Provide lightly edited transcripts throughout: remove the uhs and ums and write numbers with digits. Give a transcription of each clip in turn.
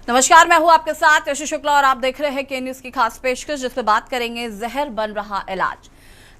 नमस्कार, मैं हूं आपके साथ यशु शुक्ला और आप देख रहे हैं के न्यूज की खास पेशकश, जिसमें बात करेंगे जहर बन रहा इलाज।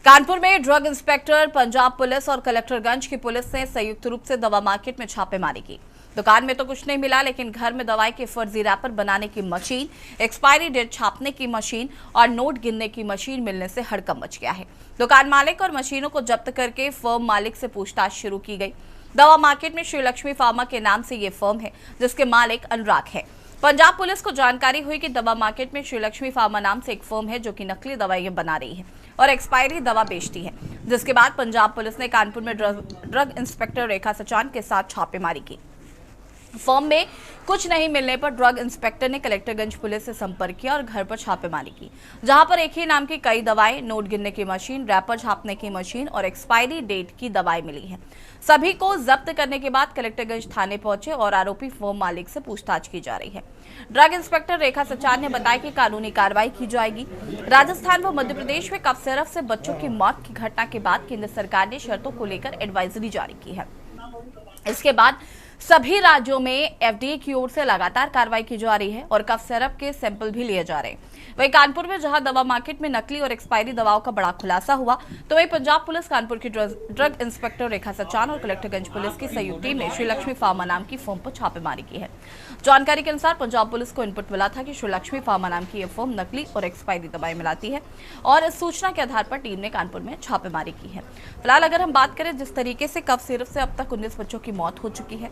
कानपुर में ड्रग इंस्पेक्टर, पंजाब पुलिस और कलेक्टरगंज की पुलिस ने संयुक्त रूप से दवा मार्केट में छापेमारी की। दुकान में तो कुछ नहीं मिला, लेकिन घर में दवाई के फर्जी रैपर बनाने की मशीन, एक्सपायरी डेट छापने की मशीन और नोट गिनने की मशीन मिलने से हड़कंप मच गया है। दुकान मालिक और मशीनों को जब्त करके फर्म मालिक से पूछताछ शुरू की गई। दवा मार्केट में श्री लक्ष्मी फार्मा के नाम से ये फर्म है, जिसके मालिक अनुराग है। पंजाब पुलिस को जानकारी हुई कि दवा मार्केट में श्री लक्ष्मी फार्मा नाम से एक फर्म है, जो कि नकली दवाइयां बना रही है और एक्सपायरी दवा बेचती है। जिसके बाद पंजाब पुलिस ने कानपुर में ड्रग इंस्पेक्टर रेखा सचान के साथ छापेमारी की। फर्म में कुछ नहीं मिलने पर ड्रग इंस्पेक्टर ने कलेक्टरगंज पुलिस से संपर्क किया और घर पर छापेमारी की, जहां पर एक ही नाम की कई दवाएं, नोट गिनने की मशीन, रैपर छापने की मशीन और एक्सपायरी डेट की दवाएं मिली हैं। सभी को जब्त करने के बाद कलेक्टरगंज थाने पहुंचे और आरोपी फर्म मालिक से पूछताछ की जा रही है। ड्रग इंस्पेक्टर रेखा सचान ने बताया कि कानूनी कार्रवाई की जाएगी। राजस्थान व मध्य प्रदेश में कफ सिरप से बच्चों की मौत की घटना के बाद केंद्र सरकार ने शर्तों को लेकर एडवाइजरी जारी की है। इसके बाद सभी राज्यों में एफडीए की ओर से लगातार कार्रवाई की जा रही है और कफ सिरप के सैंपल भी लिए जा रहे हैं। वहीं कानपुर में जहां दवा मार्केट में नकली और एक्सपायरी दवाओं का बड़ा खुलासा हुआ, तो वहीं पंजाब पुलिस, कानपुर की ड्रग इंस्पेक्टर रेखा सचान और कलेक्टरगंज पुलिस की संयुक्त टीम ने श्री लक्ष्मी फार्मा नाम की फर्म पर छापेमारी की है। जानकारी के अनुसार पंजाब पुलिस को इनपुट मिला था कि श्री लक्ष्मी फार्मा नाम की यह फर्म नकली और एक्सपायरी दवाएं मिलाती है और इस सूचना के आधार पर टीम ने कानपुर में छापेमारी की है। फिलहाल अगर हम बात करें, जिस तरीके से कफ सिरप से अब तक 19 बच्चों की मौत हो चुकी है,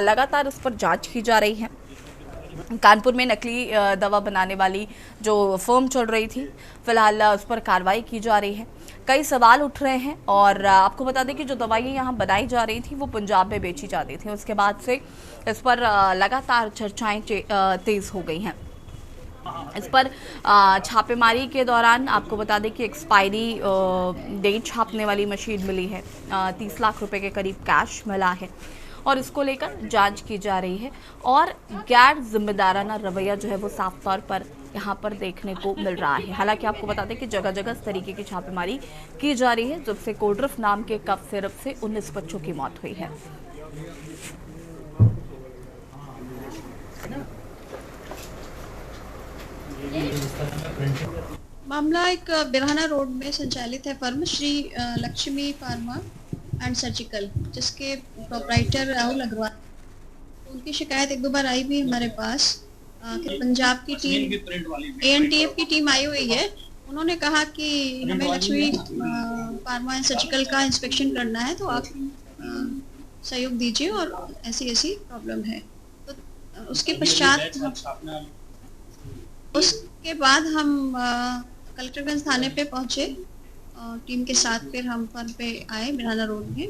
लगातार उस पर जांच की जा रही है। कानपुर में नकली दवा बनाने वाली जो फर्म चल रही थी, फिलहाल उस पर कार्रवाई की जा रही है। कई सवाल उठ रहे हैं और आपको बता दें कि जो दवाइयाँ यहाँ बनाई जा रही थी वो पंजाब में बेची जाती थी। उसके बाद से इस पर लगातार चर्चाएं तेज़ हो गई हैं। इस पर छापेमारी के दौरान आपको बता दें कि एक्सपायरी डेट छापने वाली मशीन मिली है, 30 लाख रुपए के करीब कैश मिला है और इसको लेकर जांच की जा रही है। और गैर जिम्मेदाराना रवैया जो है वो साफ तौर पर यहाँ पर देखने को मिल रहा है। हालांकि आपको बता दें कि जगह जगह इस तरीके की छापेमारी की जा रही है, जब से कोड्रिफ नाम के कफ सिरप से 19 बच्चों की मौत हुई है। मामला एक बिरहाना रोड में संचालित है firm Shri Lakshmi pharma and surgical, जिसके प्रोप्राइटर राहुल अग्रवाल। उनकी शिकायत एक दो बार आई भी हमारे पास कि पंजाब की टीम, एएनटीएफ की टीम आई हुई है। उन्होंने कहा कि हमें लक्ष्मी फार्मा एंड सर्जिकल का इंस्पेक्शन करना है, तो आप सहयोग दीजिए और ऐसी ऐसी प्रॉब्लम है। तो उसके बाद हम कलेक्टरगंज थाने पे पहुंचे और टीम के साथ फिर हम फर्म पे आए बिरहाना रोड में।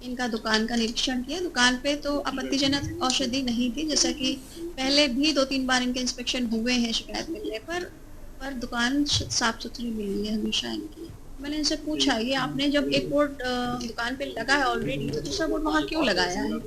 इनका दुकान का निरीक्षण किया। दुकान पे तो आपत्तिजनक औषधि नहीं थी, जैसा कि पहले भी 2-3 बार इनके इंस्पेक्शन हुए हैं शिकायत मिलने पर दुकान साफ सुथरी मिली है हमेशा इनकी। मैंने इनसे पूछा, ये आपने जब एक बोर्ड दुकान पे लगा है ऑलरेडी, तो दूसरा बोर्ड वहाँ क्यों लगाया है,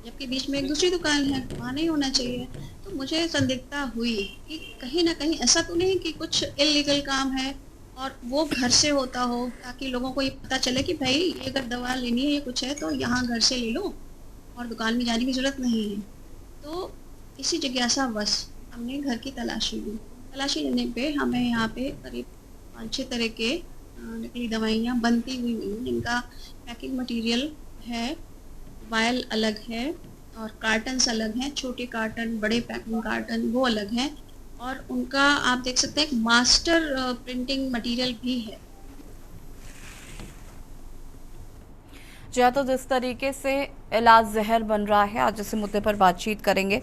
जबकि बीच में एक दूसरी दुकान है, वहाँ नहीं होना चाहिए। तो मुझे संदिग्धता हुई कि कहीं ना कहीं ऐसा तो नहीं कि कुछ इलीगल काम है और वो घर से होता हो, ताकि लोगों को ये पता चले कि भाई ये अगर दवा लेनी है, ये कुछ है, तो यहाँ घर से ले लो और दुकान में जाने की ज़रूरत नहीं है। तो इसी जिज्ञासा बस हमने घर की तलाशी ली। तलाशी लेने पे हमें यहाँ पे करीब 5-6 तरह के नकली दवाइयाँ बनती हुई मिली, जिनका पैकिंग मटीरियल है, वायल अलग है और कार्टन्स अलग हैं, छोटे कार्टन, बड़े पैकिंग कार्टन वो अलग हैं, और उनका आप देख सकते हैं एक मास्टर प्रिंटिंग मटेरियल भी है। जी हाँ, तो जिस तरीके से इलाज जहर बन रहा है, आज इस मुद्दे पर बातचीत करेंगे।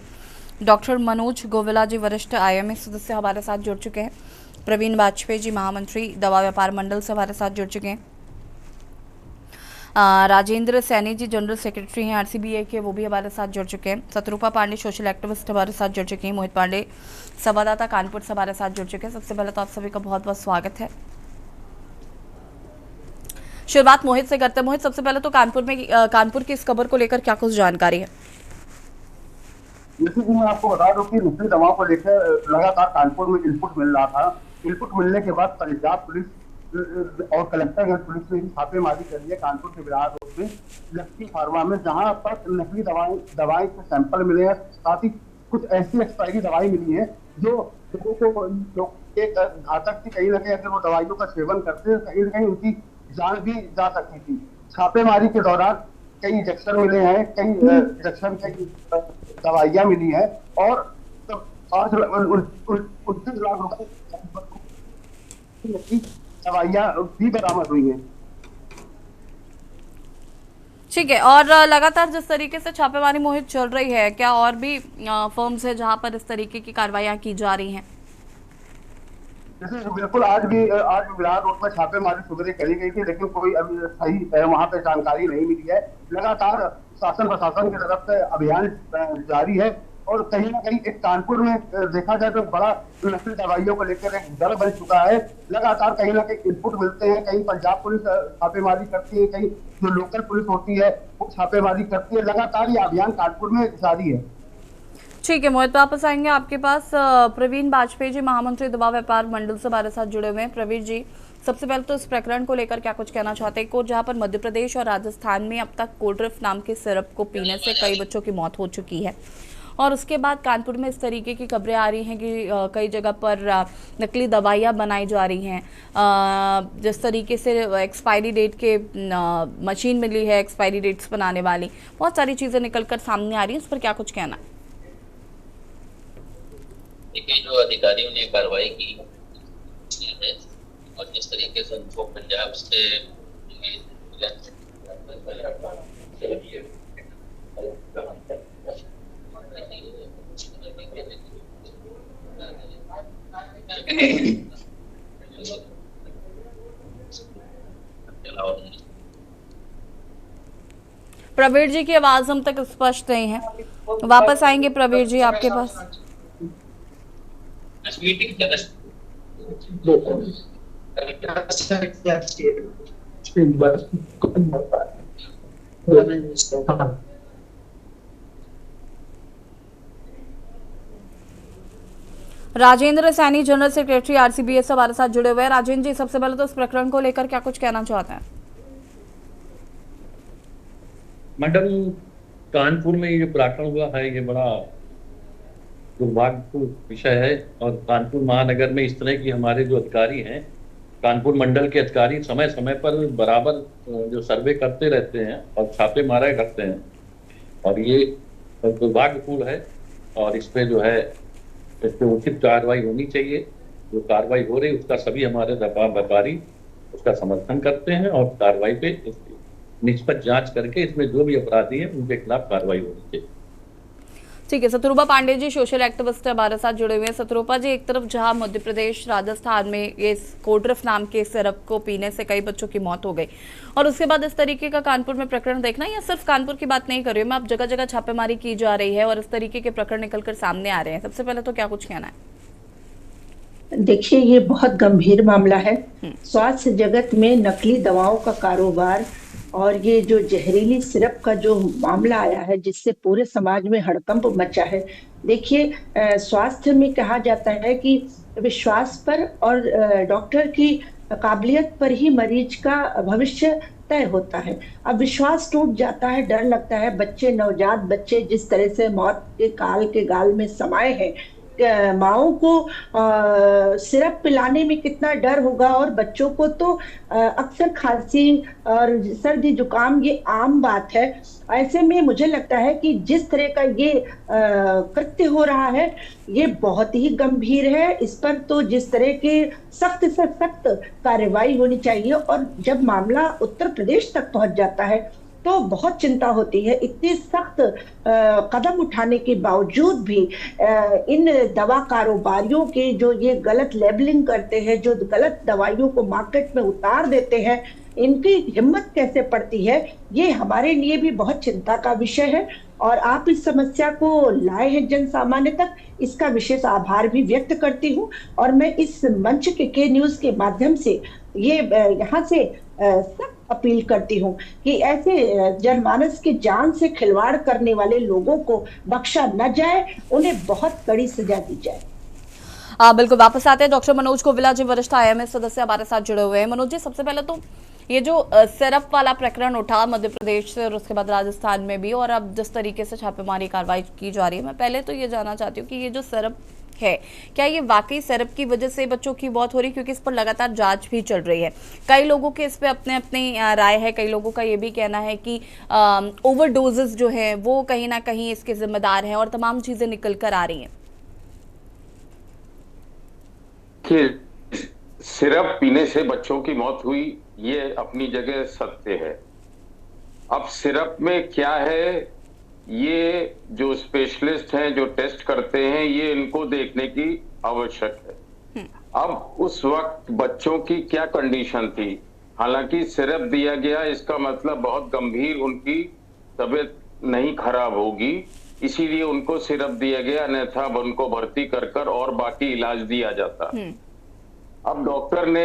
डॉक्टर मनोज गोविला जी, वरिष्ठ आईएमए सदस्य हमारे साथ जुड़ चुके हैं। प्रवीण वाजपेयी जी, महामंत्री दवा व्यापार मंडल से हमारे साथ जुड़ चुके हैं। राजेंद्र सैनी जी, जनरल सेक्रेटरी हैं आरसीबीए के, वो भी हमारे साथ जुड़ चुके हैं। शत्रुपा पांडे, सोशल एक्टिविस्ट, हमारे साथ जुड़ चुके हैं। मोहित पांडे, संवाददाता, कानपुर से हमारे साथ जुड़ चुके हैं। सबसे पहले तो आप सभी का बहुत बहुत स्वागत है। शुरुआत मोहित से करते हैं। मोहित, सबसे पहले तो कानपुर की इस खबर को लेकर क्या कुछ जानकारी है? जैसे कि मैं आपको बता दूं कि नकली दवाओं को लेकर लगातार कानपुर में इनपुट मिल रहा था। इनपुट मिलने के बाद पंजाब पुलिस और कलेक्टरगंज पुलिस ने छापेमारी कर है कानपुर के बिरहार रोड में लक्ष्मी फार्मा में, जहां पर नकली दवाएं के सैंपल मिले हैं, साथ ही कुछ ऐसी एक्सपायरी दवाई मिली है जो लोगों को एक घातक थी। कहीं ना कहीं अगर वो दवाइयों का सेवन करते हैं कहीं ना कहीं उनकी जान भी जा सकती थी। छापेमारी के दौरान कई इंजेक्शन मिले हैं, कई इंजेक्शन कई दवाइयां मिली हैं और 29 लाख रुपए दवाइयां भी बरामद हुई हैं। ठीक है, और लगातार जिस तरीके से छापेमारी मुहिम चल रही है, क्या और भी फर्म्स है जहां पर इस तरीके की कार्रवाइयां की जा रही हैं? जैसे बिल्कुल आज बिहार रोड पर छापेमारी सुबह करी गई थी, लेकिन कोई अभी सही वहां पे जानकारी नहीं मिली है। लगातार शासन प्रशासन की तरफ से अभियान जारी है और कहीं ना कहीं एक कानपुर में देखा जाए तो बड़ा नकली दवाइयों को लेकर एक डर बन चुका है। लगातार कहीं ना कहीं इनपुट मिलते हैं, कहीं पंजाब पुलिस छापेमारी करती है, कहीं जो लोकल पुलिस होती है वो छापेमारी करती है। लगातार ये अभियान कानपुर में जारी है। ठीक है मोहित, वापस आएंगे आपके पास। प्रवीण बाजपेयी जी, महामंत्री दवा व्यापार मंडल से हमारे साथ जुड़े हुए हैं। प्रवीण जी, सबसे पहले तो इस प्रकरण को लेकर क्या कुछ कहना चाहते हैं? कोर्ट जहां पर मध्य प्रदेश और राजस्थान में अब तक कोल्ड्रिफ्ट नाम के सिरप को पीने से कई बच्चों की मौत हो चुकी है, और उसके बाद कानपुर में इस तरीके की खबरें आ रही हैं कि कई जगह पर नकली दवाइयाँ बनाई जा रही हैं। जिस तरीके से एक्सपायरी डेट के मशीन मिली है, एक्सपायरी डेट्स बनाने वाली, बहुत सारी चीज़ें निकल कर सामने आ रही हैं, उस पर क्या कुछ कहना है? देखिए, जो अधिकारियों ने कार्रवाई की है और जिस तरीके से उनको पंजाब से प्रवीर जी की आवाज हम तक स्पष्ट नहीं है, वापस आएंगे प्रवीर जी आपके पास। राजेंद्र सैनी, जनरल सेक्रेटरी आरसीबीएस हमारे साथ जुड़े हुए हैं। राजेंद्र जी, सबसे पहले तो इस प्रकरण को लेकर क्या कुछ कहना चाहते हैं? मैडम, कानपुर में ये प्रकरण हुआ है, ये बड़ा दुर्भाग्यपूर्ण विषय है और कानपुर महानगर में इस तरह की हमारे जो अधिकारी हैं, कानपुर मंडल के अधिकारी समय समय पर बराबर जो सर्वे करते रहते हैं और छापे मारा करते हैं और ये दुर्भाग्यपूर्ण है और इस पे जो है इस पे उचित कार्रवाई होनी चाहिए। जो कार्रवाई हो रही उसका सभी हमारे व्यापारी उसका समर्थन करते हैं और कार्रवाई पे निष्पक्ष जांच करके इसमें जो भी अपराधी हैं उनके खिलाफ कार्रवाई होनी चाहिए। ठीक है, शत्रुपा पांडे जी, सोशल एक्टिविस्ट हमारे साथ जुड़े हुए हैं। शत्रुपा जी, एक तरफ जहां मध्य प्रदेश राजस्थान में ये कोल्ड्रिफ्ट नाम के सिरप को पीने से कई बच्चों की मौत हो गई और उसके बाद इस तरीके का कानपुर में प्रकरण देखना, या सिर्फ कानपुर की बात नहीं कर रही हूँ मैं, अब जगह जगह छापेमारी की जा रही है और इस तरीके के प्रकरण निकलकर सामने आ रहे हैं, सबसे पहले तो क्या कुछ कहना है? देखिए, ये बहुत गंभीर मामला है। स्वास्थ्य जगत में नकली दवाओं का कारोबार और ये जो जहरीली सिरप का जो मामला आया है जिससे पूरे समाज में हड़कंप मचा है। देखिए, स्वास्थ्य में कहा जाता है कि विश्वास पर और डॉक्टर की काबिलियत पर ही मरीज का भविष्य तय होता है। अब विश्वास टूट जाता है, डर लगता है। बच्चे, नवजात बच्चे जिस तरह से मौत के काल के गाल में समाये हैं, माओं को सिरप पिलाने में कितना डर होगा और बच्चों को तो अक्सर खांसी और सर्दी जुकाम ये आम बात है। ऐसे में मुझे लगता है कि जिस तरह का ये कृत्य हो रहा है ये बहुत ही गंभीर है। इस पर तो जिस तरह की सख्त से सख्त कार्रवाई होनी चाहिए और जब मामला उत्तर प्रदेश तक पहुंच जाता है तो बहुत चिंता होती है। इतनी सख्त कदम उठाने के बावजूद भी इन दवा कारोबारियों के जो ये गलत लेबलिंग करते हैं, जो गलत दवाइयों को मार्केट में उतार देते हैं, इनकी हिम्मत कैसे पड़ती है, ये हमारे लिए भी बहुत चिंता का विषय है। और आप इस समस्या को लाए हैं जन सामान्य तक, इसका विशेष आभार भी व्यक्त करती हूँ। और मैं इस मंच के न्यूज के माध्यम से ये यहाँ से सख्त अपील करती हूँ कि ऐसे जनमानस की जान से खिलवाड़ करने वाले लोगों को बख्शा न जाए, उन्हें बहुत कड़ी सजा दी जाए। बिल्कुल, वापस आते हैं। डॉक्टर मनोज कोविला जी, वरिष्ठ IMS सदस्य हमारे साथ जुड़े हुए हैं। मनोज जी, सबसे पहले तो ये जो सिरप वाला प्रकरण उठा मध्य प्रदेश से और उसके बाद राजस्थान में भी, और अब जिस तरीके से छापेमारी कार्रवाई की जा रही है, मैं पहले तो ये जानना चाहती हूँ कि ये जो सिरप है, क्या ये वाकई सिरप की वजह से बच्चों की मौत हो रही है? क्योंकि इस पर लगातार जांच भी चल रही है। कई लोगों के इस पे अपने अपनी राय है। कई लोगों का ये भी कहना है कि ओवरडोजेस जो है वो कहीं ना कहीं इसके जिम्मेदार हैं और तमाम चीजें निकल कर आ रही हैं। सिरप पीने से बच्चों की मौत हुई, ये अपनी जगह सत्य है। अब सिरप में क्या है, ये जो स्पेशलिस्ट हैं, जो टेस्ट करते हैं, ये इनको देखने की आवश्यक है। अब उस वक्त बच्चों की क्या कंडीशन थी? हालांकि सिरप दिया गया, इसका मतलब बहुत गंभीर उनकी तबीयत नहीं खराब होगी, इसीलिए उनको सिरप दिया गया, अन्यथा उनको भर्ती कर और बाकी इलाज दिया जाता। अब डॉक्टर ने,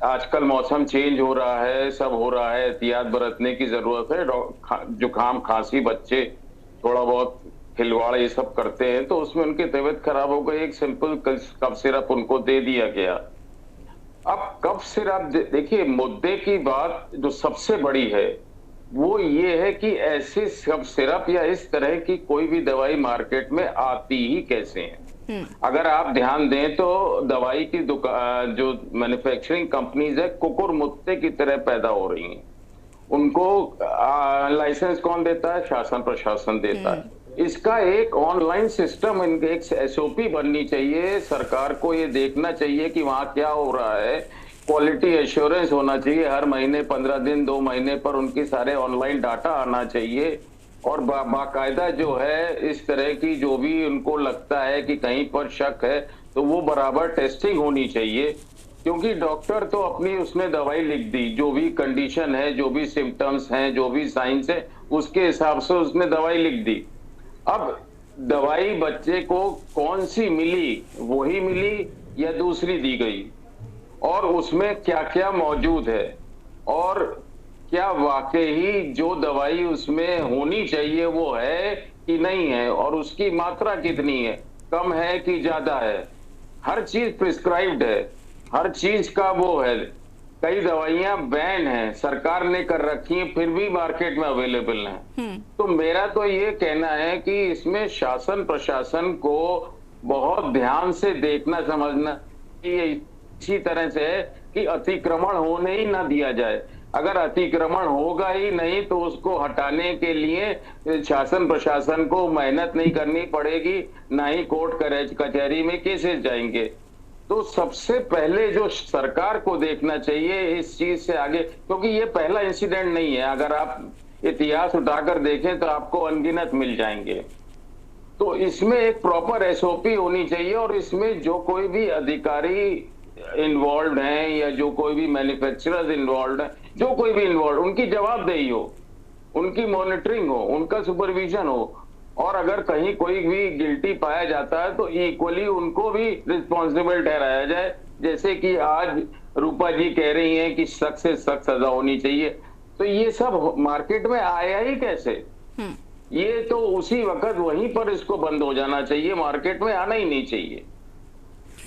आजकल मौसम चेंज हो रहा है, सब हो रहा है, एहतियात बरतने की जरूरत है। जुकाम खांसी बच्चे थोड़ा बहुत खिलवाड़ ये सब करते हैं, तो उसमें उनकी तबीयत खराब हो गई, एक सिंपल कफ सिरप उनको दे दिया गया। अब कफ सिरप, देखिए मुद्दे की बात जो सबसे बड़ी है वो ये है कि ऐसे कफ सिरप या इस तरह की कोई भी दवाई मार्केट में आती ही कैसे है। अगर आप ध्यान दें तो दवाई की दुकान, जो मैन्युफैक्चरिंग कंपनीज है, कुकुर मुत्ते की तरह पैदा हो रही हैं। उनको लाइसेंस कौन देता है? शासन प्रशासन देता है। इसका एक ऑनलाइन सिस्टम, इनके एक एसओपी बननी चाहिए। सरकार को ये देखना चाहिए कि वहां क्या हो रहा है, क्वालिटी एश्योरेंस होना चाहिए। हर महीने 15 दिन 2 महीने पर उनकी सारे ऑनलाइन डाटा आना चाहिए, और बाकायदा जो है इस तरह की जो भी उनको लगता है कि कहीं पर शक है तो वो बराबर टेस्टिंग होनी चाहिए। क्योंकि डॉक्टर तो अपनी उसने दवाई लिख दी, जो भी कंडीशन है, जो भी सिम्टम्स हैं, जो भी साइंस है, उसके हिसाब से उसने दवाई लिख दी। अब दवाई बच्चे को कौन सी मिली, वही मिली या दूसरी दी गई, और उसमें क्या क्या मौजूद है, और क्या वाकई जो दवाई उसमें होनी चाहिए वो है कि नहीं है, और उसकी मात्रा कितनी है, कम है कि ज्यादा है। हर चीज प्रिस्क्राइब्ड है, हर चीज का वो है। कई दवाइयां बैन हैं, सरकार ने कर रखी हैं, फिर भी मार्केट में अवेलेबल हैं। तो मेरा तो ये कहना है कि इसमें शासन प्रशासन को बहुत ध्यान से देखना समझना चाहिए, इसी तरह से कि अतिक्रमण होने ही ना दिया जाए। अगर अतिक्रमण होगा ही नहीं तो उसको हटाने के लिए शासन प्रशासन को मेहनत नहीं करनी पड़ेगी, ना ही कोर्ट कचहरी में केसेस जाएंगे। तो सबसे पहले जो सरकार को देखना चाहिए इस चीज से आगे, क्योंकि ये पहला इंसिडेंट नहीं है। अगर आप इतिहास उठाकर देखें तो आपको अनगिनत मिल जाएंगे। तो इसमें एक प्रॉपर एसओपी होनी चाहिए, और इसमें जो कोई भी अधिकारी इन्वॉल्व हैं या जो कोई भी मैन्युफैक्चरर्स इन्वॉल्व हैं, जो कोई भी इन्वॉल्व, उनकी जवाबदेही हो, उनकी मॉनिटरिंग हो, उनका सुपरविजन हो, और अगर कहीं कोई भी गिल्टी पाया जाता है तो इक्वली उनको भी रिस्पॉन्सिबल ठहराया जाए। जैसे कि आज रूपा जी कह रही हैं कि सख्त से सख्त सजा होनी चाहिए, तो ये सब मार्केट में आया ही कैसे? ये तो उसी वक्त वहीं पर इसको बंद हो जाना चाहिए, मार्केट में आना ही नहीं चाहिए।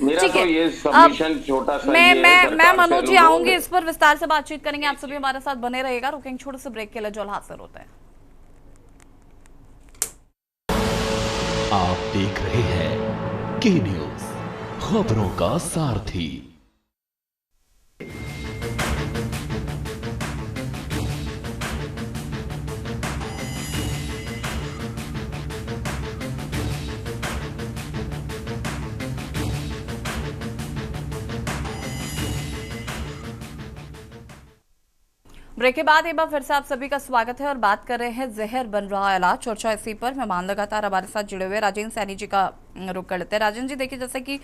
मेरा तो ये सबमिशन छोटा सा मैं मनोज जी आऊंगी, इस पर विस्तार से बातचीत करेंगे। आप सभी हमारे साथ बने रहेगा। रुकेंगे छोटे से ब्रेक के लिए, जो हासिल होता है। आप देख रहे हैं के न्यूज, खबरों का सारथी। ब्रेक के बाद एक बार फिर से आप सभी का स्वागत है और बात कर रहे हैं जहर बन रहा इलाज। चर्चा इसी पर मेहमान लगातार हमारे साथ जुड़े हुए राजेंद्र सैनी जी का रुख कर लेते हैं। राजेंद्र जी, देखिए जैसे कि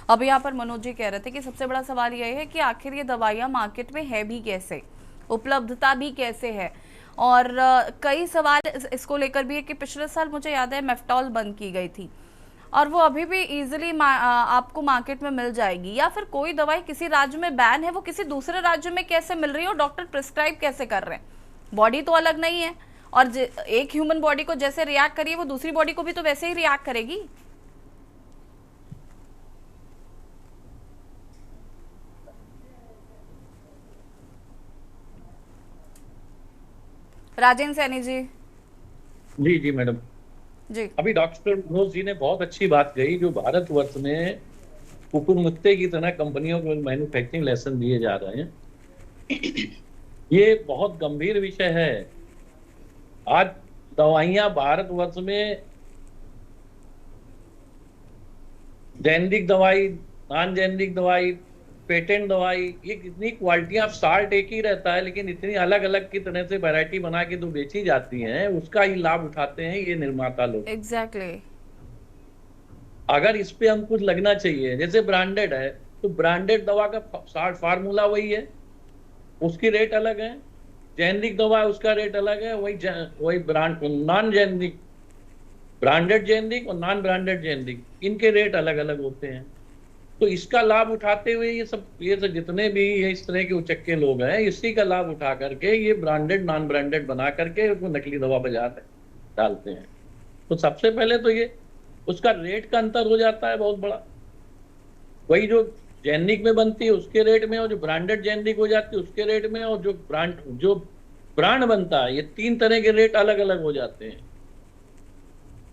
अभी यहाँ पर मनोज जी कह रहे थे कि सबसे बड़ा सवाल यह है कि आखिर ये दवाइयाँ मार्केट में है भी कैसे, उपलब्धता भी कैसे है, और कई सवाल इसको लेकर भी है कि पिछले साल मुझे याद है मेफ्टॉल बंद की गई थी और वो अभी भी इजीली आपको मार्केट में मिल जाएगी, या फिर कोई दवाई किसी राज्य में बैन है वो किसी दूसरे राज्य में कैसे मिल रही है और डॉक्टर प्रिस्क्राइब कैसे कर रहे हैं? बॉडी तो अलग नहीं है, और एक ह्यूमन बॉडी को जैसे रिएक्ट करिए वो दूसरी बॉडी को भी तो वैसे ही रिएक्ट करेगी। राजेंद्र सैनी जी। जी मैडम जी। अभी डॉक्टर मनोज जी ने बहुत अच्छी बात कही, जो भारतवर्ष में कुकुरमुत्ते की तरह कंपनियों को मैन्युफैक्चरिंग लाइसेंस दिए जा रहे हैं। ये बहुत गंभीर विषय है। आज दवाइयां भारतवर्ष में जेनेरिक दवाई, नॉन जेनेरिक दवाई, पेटेंट दवाई, ये कितनी क्वालिटियां, साल्ट एक ही रहता है लेकिन इतनी अलग अलग की तरह से वैरायटी बना के जो बेची जाती हैं, उसका ही लाभ उठाते हैं ये निर्माता लोग। एग्जैक्टली। अगर इस पे अंकुश लगना चाहिए, जैसे ब्रांडेड है तो ब्रांडेड दवा का फार्मूला वही है, उसकी रेट अलग है। जेनेरिक दवा है उसका रेट अलग है। वही brand, non generic, branded generic और नॉन ब्रांडेड जेनेरिक, इनके रेट अलग अलग होते हैं। तो इसका लाभ उठाते हुए ये सब जितने भी इस तरह के उचक्के लोग हैं, इसी का लाभ उठा करके ये ब्रांडेड नॉन ब्रांडेड बना करके उसको नकली दवा बाजार डालते हैं। तो सबसे पहले तो ये उसका रेट का अंतर हो जाता है बहुत बड़ा। वही जो जेनेरिक में बनती है उसके रेट में, और जो ब्रांडेड जेनेरिक हो जाती है उसके रेट में, और जो ब्रांड बनता है, ये 3 तरह के रेट अलग अलग हो जाते हैं।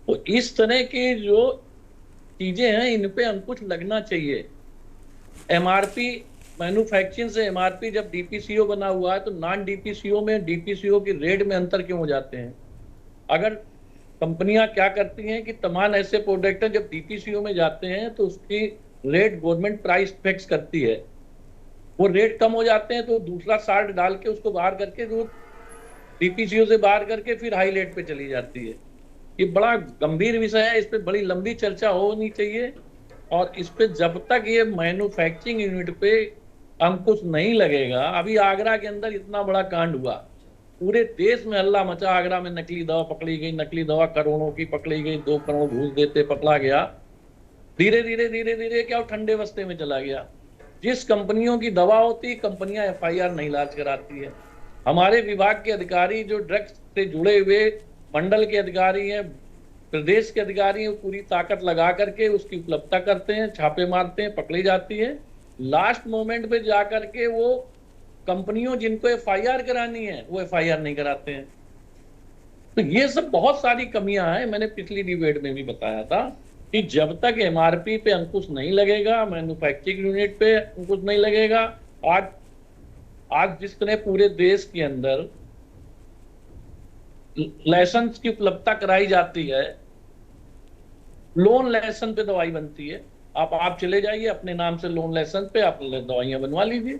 तो इस तरह की जो चीजें हैं इन पे अंकुश लगना चाहिए। एमआरपी, मैन्युफैक्चरिंग से एमआरपी जब डीपीसीओ बना हुआ है तो नॉन डीपीसीओ में डीपीसीओ की रेट में अंतर क्यों हो जाते हैं? अगर कंपनियां क्या करती हैं कि तमाम ऐसे प्रोडक्ट जब डीपीसीओ में जाते हैं तो उसकी रेट गवर्नमेंट प्राइस फिक्स करती है, वो रेट कम हो जाते हैं तो दूसरा साल्ट डाल के उसको बाहर करके, जो डीपीसीओ से बाहर करके फिर हाई रेट पे चली जाती है। ये बड़ा गंभीर विषय है, इस पे बड़ी लंबी चर्चा होनी चाहिए। और इस पे जब तक ये मैन्युफैक्चरिंग यूनिट पे अंकुश नहीं लगेगा, अभी आगरा के अंदर इतना बड़ा कांड हुआ, पूरे देश में हल्ला मचा, आगरा में नकली दवा पकड़ी गई, नकली दवा करोड़ों की पकड़ी गई, 2 करोड़ घूस देते पकड़ा गया। धीरे धीरे क्या ठंडे बस्ते में चला गया। जिस कंपनियों की दवा होती, कंपनियां एफआईआर नहीं लाज कराती है। हमारे विभाग के अधिकारी जो ड्रग्स से जुड़े हुए मंडल के अधिकारी हैं, प्रदेश के अधिकारी हैं, पूरी ताकत लगा करके उसकी उपलब्धता करते हैं, छापे मारते हैं, पकड़ी जाती है। लास्ट मोमेंट पे जाकर के वो कंपनियों जिनको एफआईआर करानी है वो एफआईआर नहीं कराते हैं। तो ये सब बहुत सारी कमियां हैं। मैंने पिछली डिबेट में भी बताया था कि जब तक एमआरपी पे अंकुश नहीं लगेगा, मैन्युफैक्चरिंग यूनिट पे अंकुश नहीं लगेगा, आज जिस तरह पूरे देश के अंदर लाइसेंस की उपलब्धता कराई जाती है, लोन लाइसेंस पे दवाई बनती है, आप चले जाइए अपने नाम से लोन लाइसेंस पे आप दवाइयां बनवा लीजिए।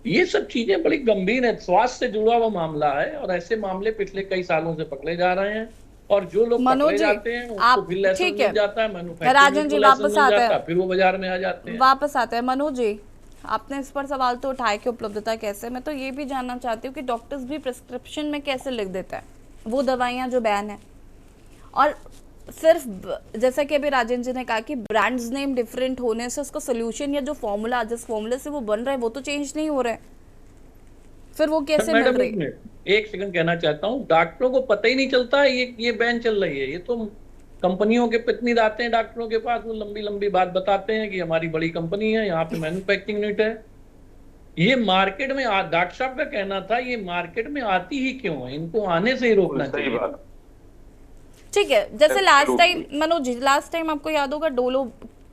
ये सब चीजें बड़ी गंभीर है, स्वास्थ्य से जुड़ा हुआ मामला है, और ऐसे मामले पिछले कई सालों से पकड़े जा रहे हैं। और जो लोग पकड़े जाते हैं उनको भी लाइसेंस मिल जाता है, राजन जी वापस आते हैं, फिर वो बाजार में आ जाते हैं। वापस आते हैं मनोज जी, आपने इस पर सवाल तो उठाया कि उपलब्धता कैसे। मैं तो ये भी जानना चाहती हूँ कि डॉक्टर्स भी प्रिस्क्रिप्शन में कैसे लिख देता है वो दवाइयाँ जो बैन है, और सिर्फ जैसा कि अभी राजेंद्र जी ने कहा कि ब्रांड्स नेम डिफरेंट होने से उसका सोल्यूशन या जो फॉर्मूला, जिस फॉर्मूले से वो बन रहा है वो तो चेंज नहीं हो रहा है, फिर वो कैसे मिल रही है? एक सेकंड कहना चाहता हूँ, डॉक्टरों को पता ही नहीं चलता है ये बैन चल रही है। ये तो कंपनियों के प्रतिनिधि आते हैं डॉक्टरों के पास, वो लंबी लंबी बात बताते हैं कि हमारी बड़ी कंपनी है, यहाँ पे मैन्युफैक्चरिंग यूनिट है। ये मार्केट में, डॉक्टर साहब का कहना था, ये मार्केट में आती ही क्यों है, इनको आने से ही रोकना चाहिए। ठीक है, जैसे last time Manoj ji, last time आपको याद होगा डोलो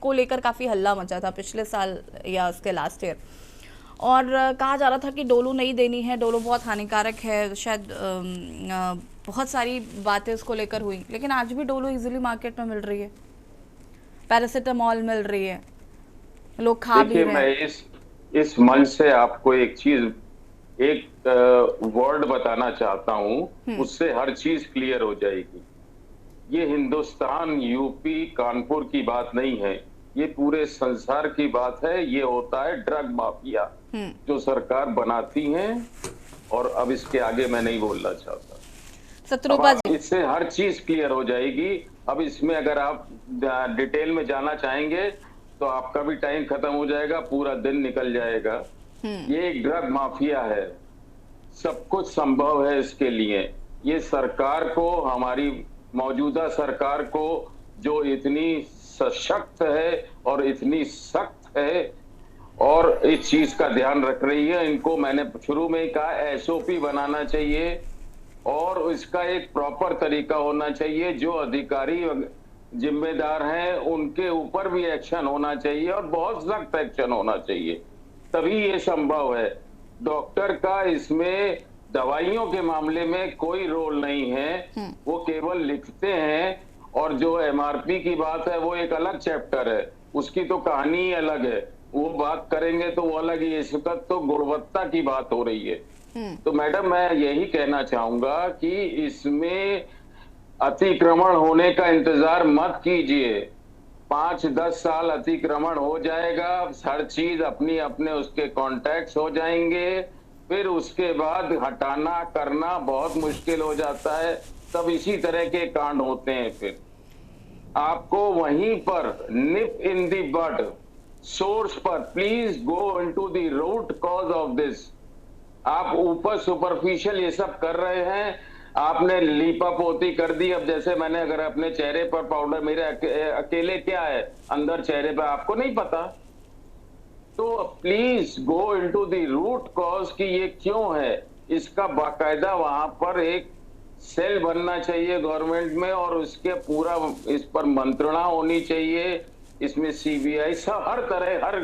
को लेकर काफी हल्ला मचा था पिछले साल या उसके लास्ट ईयर, और कहा जा रहा था कि डोलो नहीं देनी है, डोलो बहुत हानिकारक है, शायद बहुत सारी बातें उसको लेकर हुई। लेकिन आज भी डोलो इजीली मार्केट में मिल रही है, पैरासिटामॉल मिल रही है, लोग खा भी रहे हैं। मैं इस मंच से आपको एक वर्ड बताना चाहता हूँ, उससे हर चीज क्लियर हो जाएगी। ये हिंदुस्तान, यूपी, कानपुर की बात नहीं है, ये पूरे संसार की बात है। ये होता है ड्रग माफिया जो सरकार बनाती है, और अब इसके आगे मैं नहीं बोलना चाहता। इससे हर चीज क्लियर हो जाएगी। अब इसमें अगर आप डिटेल में जाना चाहेंगे तो आपका भी टाइम खत्म हो जाएगा, पूरा दिन निकल जाएगा। ये एक ड्रग माफिया है, सब कुछ संभव है इसके लिए। ये सरकार को, हमारी मौजूदा सरकार को, जो इतनी सशक्त है और इतनी सख्त है और इस चीज का ध्यान रख रही है, इनको मैंने शुरू में ही कहा एसओपी बनाना चाहिए और इसका एक प्रॉपर तरीका होना चाहिए। जो अधिकारी जिम्मेदार हैं उनके ऊपर भी एक्शन होना चाहिए और बहुत सख्त एक्शन होना चाहिए, तभी ये संभव है। डॉक्टर का इसमें दवाइयों के मामले में कोई रोल नहीं है, वो केवल लिखते हैं। और जो एमआरपी की बात है वो एक अलग चैप्टर है, उसकी तो कहानी ही अलग है, वो बात करेंगे तो वो अलग ही। इस वक्त तो गुणवत्ता की बात हो रही है। तो मैडम मैं यही कहना चाहूंगा कि इसमें अतिक्रमण होने का इंतजार मत कीजिए। 5-10 साल अतिक्रमण हो जाएगा, हर चीज अपनी अपने उसके कॉन्टैक्ट्स हो जाएंगे, फिर उसके बाद हटाना करना बहुत मुश्किल हो जाता है। तब इसी तरह के कांड होते हैं। फिर आपको वहीं पर nip in the bud source पर, please go into the root cause of this. आप ऊपर सुपरफिशियल ये सब कर रहे हैं, आपने लीपा पोती कर दी। अब जैसे मैंने अगर अपने चेहरे पर पाउडर, मेरे अकेले क्या है अंदर चेहरे पर आपको नहीं पता, तो please go into the root cause कि ये क्यों है। इसका बाकायदा वहां पर एक सेल बनना चाहिए गवर्नमेंट में और उसके पूरा इस पर मंत्रणा होनी चाहिए। इसमें सीबीआई हर तरह हर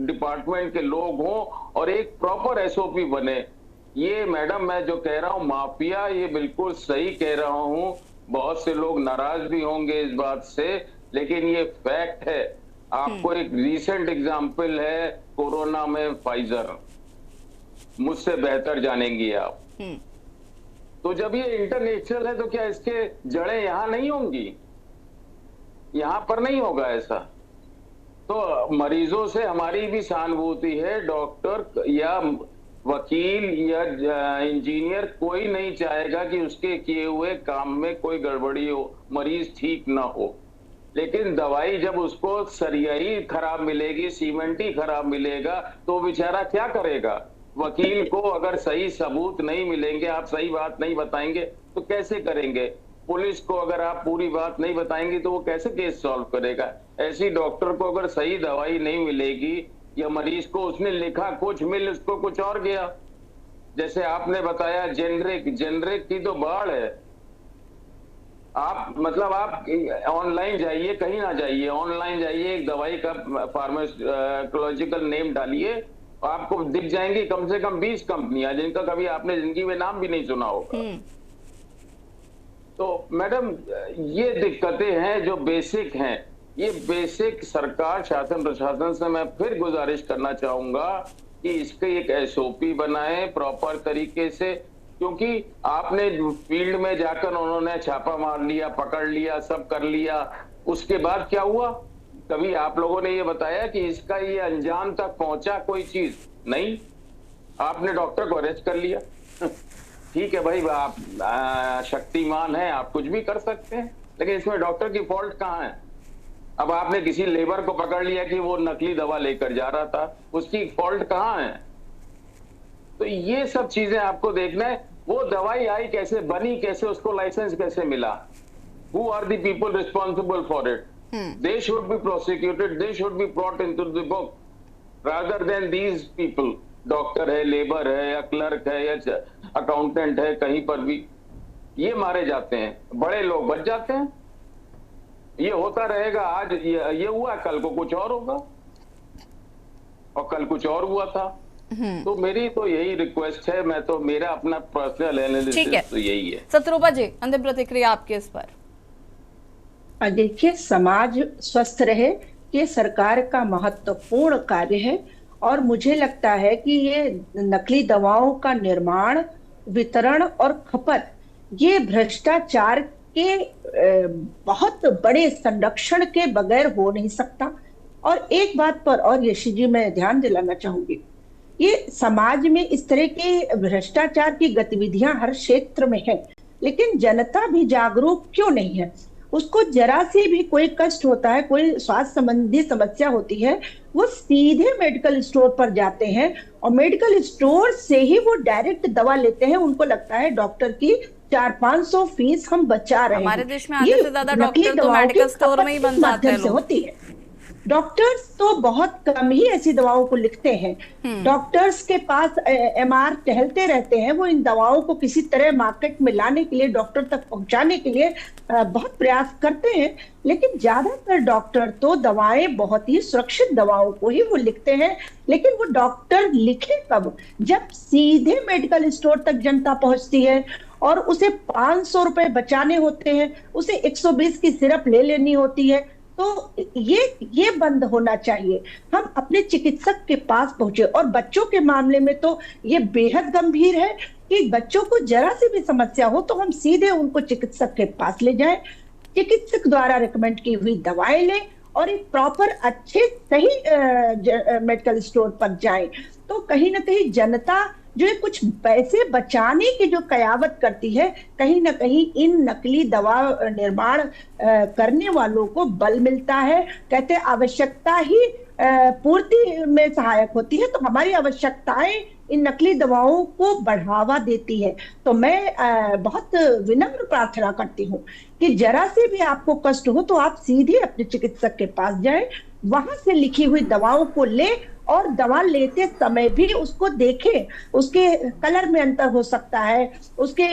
डिपार्टमेंट के लोग हों और एक प्रॉपर एसओपी बने। ये मैडम मैं जो कह रहा हूं माफिया, ये बिल्कुल सही कह रहा हूं। बहुत से लोग नाराज भी होंगे इस बात से, लेकिन ये फैक्ट है। आपको एक रीसेंट एग्जांपल है कोरोना में फाइजर, मुझसे बेहतर जानेंगी आप। तो जब ये इंटरनेशनल है तो क्या इसके जड़ें यहां नहीं होंगी? यहां पर नहीं होगा ऐसा। तो मरीजों से हमारी भी सहानुभूति है। डॉक्टर या वकील या इंजीनियर कोई नहीं चाहेगा कि उसके किए हुए काम में कोई गड़बड़ी हो, मरीज ठीक ना हो। लेकिन दवाई जब उसको सरियाई खराब मिलेगी, सीमेंट ही खराब मिलेगा, तो बेचारा क्या करेगा? वकील को अगर सही सबूत नहीं मिलेंगे, आप सही बात नहीं बताएंगे तो कैसे करेंगे? पुलिस को अगर आप पूरी बात नहीं बताएंगे तो वो कैसे केस सॉल्व करेगा? ऐसी डॉक्टर को अगर सही दवाई नहीं मिलेगी या मरीज को उसने लिखा कुछ मिल उसको कुछ और गया, जैसे आपने बताया जेनरिक की तो बाढ़ है। आप मतलब आप ऑनलाइन जाइए, कहीं ना जाइए, ऑनलाइन जाइए, एक दवाई का फार्माकोलॉजिकल नेम डालिए, आपको दिख जाएंगी कम से कम 20 कंपनियां जिनका कभी आपने जिंदगी में नाम भी नहीं सुना होगा। तो मैडम ये दिक्कतें हैं जो बेसिक हैं। ये बेसिक सरकार शासन प्रशासन से मैं फिर गुजारिश करना चाहूंगा कि इसके एक एसओपी बनाए प्रॉपर तरीके से, क्योंकि आपने फील्ड में जाकर उन्होंने छापा मार लिया, पकड़ लिया, सब कर लिया, उसके बाद क्या हुआ? कभी आप लोगों ने ये बताया कि इसका ये अंजाम तक पहुंचा? कोई चीज नहीं। आपने डॉक्टर को अरेस्ट कर लिया। ठीक है भाई, आप शक्तिमान हैं, आप कुछ भी कर सकते हैं, लेकिन इसमें डॉक्टर की फॉल्ट कहाँ है? अब आपने किसी लेबर को पकड़ लिया कि वो नकली दवा लेकर जा रहा था, उसकी फॉल्ट कहाँ है? तो ये सब चीजें आपको देखना है। वो दवाई आई कैसे, बनी कैसे, उसको लाइसेंस कैसे मिला? Who are the people responsible for it? They should be prosecuted, they should be brought into the book rather than these people. Doctor है, लेबर है, या क्लर्क है, या अकाउंटेंट है, कहीं पर भी ये मारे जाते हैं, बड़े लोग बच जाते हैं। ये होता रहेगा। आज ये हुआ, कल को कुछ और होगा, और कल कुछ और हुआ था। तो मेरी तो यही रिक्वेस्ट है, मैं तो मेरा अपना पर्सनल एनालिसिस तो यही है। शत्रुपा जी, अंतिम प्रतिक्रिया आपके इस पर। देखिए, समाज स्वस्थ रहे ये सरकार का महत्वपूर्ण कार्य है, और मुझे लगता है कि ये नकली दवाओं का निर्माण, वितरण और खपत ये भ्रष्टाचार के बहुत बड़े संरक्षण के बगैर हो नहीं सकता। और एक बात पर और यशी जी मैं ध्यान दिलाना चाहूंगी, ये समाज में इस तरह के भ्रष्टाचार की गतिविधियां हर क्षेत्र में है, लेकिन जनता भी जागरूक क्यों नहीं है? उसको जरा से भी कोई कष्ट होता है, कोई स्वास्थ्य संबंधी समस्या होती है, वो सीधे मेडिकल स्टोर पर जाते हैं और मेडिकल स्टोर से ही वो डायरेक्ट दवा लेते हैं। उनको लगता है डॉक्टर की 400-500 फीस हम बचा रहे हैं। हमारे देश में आधे से ज्यादा डॉक्टर तो मेडिकल स्टोर में ही बन जाते हैं। होती है। डॉक्टर्स तो बहुत कम ही ऐसी दवाओं को लिखते हैं। डॉक्टर्स के पास एमआर टहलते रहते हैं, वो इन दवाओं को किसी तरह मार्केट में लाने के लिए, डॉक्टर तक पहुंचाने के लिए बहुत प्रयास करते हैं। लेकिन ज्यादातर डॉक्टर तो दवाएं बहुत ही सुरक्षित दवाओं को ही वो लिखते हैं। लेकिन वो डॉक्टर लिखे कब? जब सीधे मेडिकल स्टोर तक जनता पहुंचती है और उसे 500 रुपए बचाने होते हैं, उसे 120 की सिरप ले लेनी होती है। तो ये बंद होना चाहिए। हम अपने चिकित्सक के पास पहुंचे। और बच्चों के मामले में तो ये बेहद गंभीर है कि बच्चों को जरा सी भी समस्या हो तो हम सीधे उनको चिकित्सक के पास ले जाएं, चिकित्सक द्वारा रिकमेंड की हुई दवाएं लें और एक प्रॉपर अच्छे सही मेडिकल स्टोर पर जाएं। तो कहीं ना कहीं जनता जो कुछ पैसे बचाने की जो कयावत करती है, कहीं ना कहीं इन नकली दवा निर्माण करने वालों को बल मिलता है। कहते आवश्यकता ही पूर्ति में सहायक होती है, तो हमारी आवश्यकताएं इन नकली दवाओं को बढ़ावा देती है। तो मैं बहुत विनम्र प्रार्थना करती हूँ कि जरा से भी आपको कष्ट हो तो आप सीधे अपने चिकित्सक के पास जाएं, वहां से लिखी हुई दवाओं को ले और दवा लेते समय भी उसको देखें। उसके कलर में अंतर हो सकता है, उसके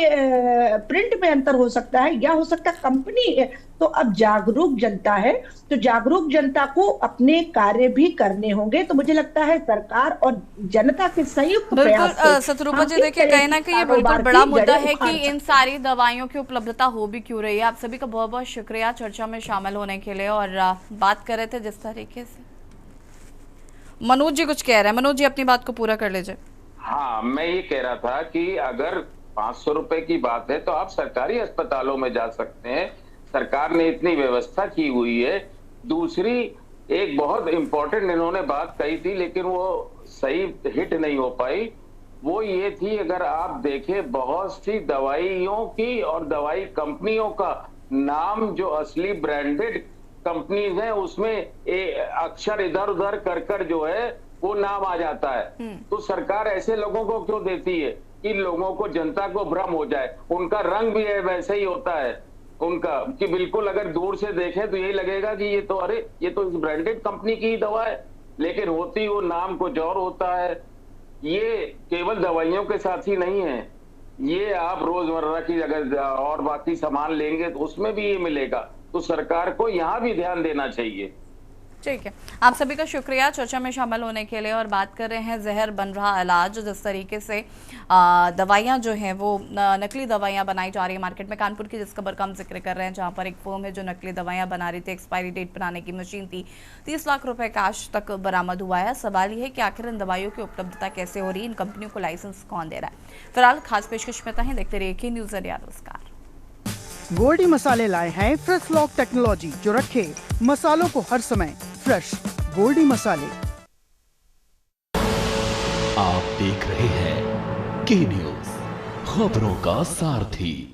प्रिंट में अंतर हो सकता है, या हो सकता है कंपनी। तो अब जागरूक जनता है, तो जागरूक जनता को अपने कार्य भी करने होंगे। तो मुझे लगता है सरकार और जनता के संयुक्त प्रयास बिल्कुल शत्रुपा जी, देखिए कहीं ना कहीं ये बिल्कुल बड़ा मुद्दा है कि इन सारी दवाइयों की उपलब्धता हो भी क्यों रही है। आप सभी का बहुत बहुत शुक्रिया चर्चा में शामिल होने के लिए। और बात कर रहे थे जिस तरीके से मनोज जी कुछ कह रहे हैं, मनोज जी अपनी बात को पूरा कर लीजिए। हाँ, मैं ये कह रहा था कि अगर 500 रुपए की बात है तो आप सरकारी अस्पतालों में जा सकते हैं, सरकार ने इतनी व्यवस्था की हुई है। दूसरी एक बहुत इंपॉर्टेंट इन्होंने बात कही थी लेकिन वो सही हिट नहीं हो पाई, वो ये थी अगर आप देखें बहुत सी दवाइयों की और दवाई कंपनियों का नाम जो असली ब्रांडेड कंपनीज है उसमें अक्षर इधर उधर कर जो है वो नाम आ जाता है। तो सरकार ऐसे लोगों को क्यों देती है कि लोगों को, जनता को भ्रम हो जाए। उनका रंग भी है वैसे ही होता है उनका, कि बिल्कुल अगर दूर से देखें तो यही लगेगा कि ये तो अरे ये तो इस ब्रांडेड कंपनी की ही दवा है, लेकिन होती वो नाम कुछ और होता है। ये केवल दवाइयों के साथ ही नहीं है, ये आप रोजमर्रा की अगर और बाकी सामान लेंगे तो उसमें भी ये मिलेगा। तो सरकार को यहाँ भी ध्यान देना चाहिए। ठीक है, आप सभी का शुक्रिया चर्चा में शामिल होने के लिए। और बात कर रहे हैं जहर बन रहा इलाज, जिस तरीके से दवाइयाँ जो हैं वो नकली दवाइयाँ बनाई जा रही है मार्केट में। कानपुर की जिस खबर का हम जिक्र कर रहे हैं, जहाँ पर एक फर्म है जो नकली दवाइयाँ बना रही थी, एक्सपायरी डेट बनाने की मशीन थी, 30 लाख रुपए का आज तक बरामद हुआ है। सवाल ये है कि आखिर इन दवाइयों की उपलब्धता कैसे हो रही है, इन कंपनियों को लाइसेंस कौन दे रहा है। फिलहाल खास पेशकश में है, देखते रहिए न्यूज़ इंडिया रोजगार। गोल्डी मसाले लाए हैं फ्रेश लॉक टेक्नोलॉजी जो रखे मसालों को हर समय फ्रेश। गोल्डी मसाले। आप देख रहे हैं के न्यूज़, खबरों का सारथी।